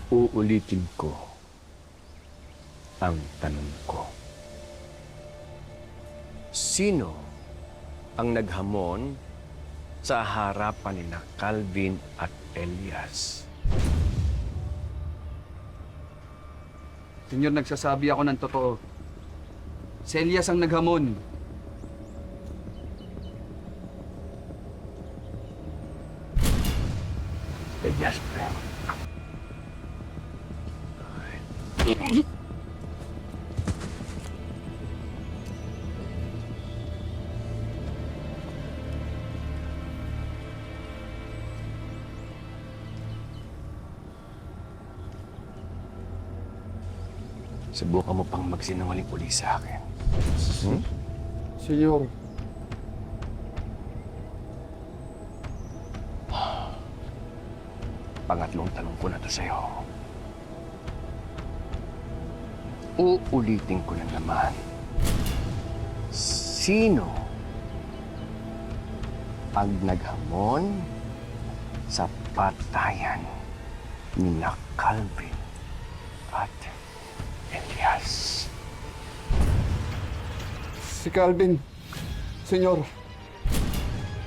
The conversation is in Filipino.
Uulitin ko ang tanong ko. Sino ang naghamon sa harapan ni Calvin at Elias? Senyor, nagsasabi ako ng totoo. Si Elias ang naghamon. Elias, pre. Subukan mo pang magsinungaling uli sa akin. Senyor, Pangatlong tanong ko na to sa'yo. Uulitin ko na naman. Sino ang naghamon sa patayan ni Calvin at Elias? si Calvin. Senyor,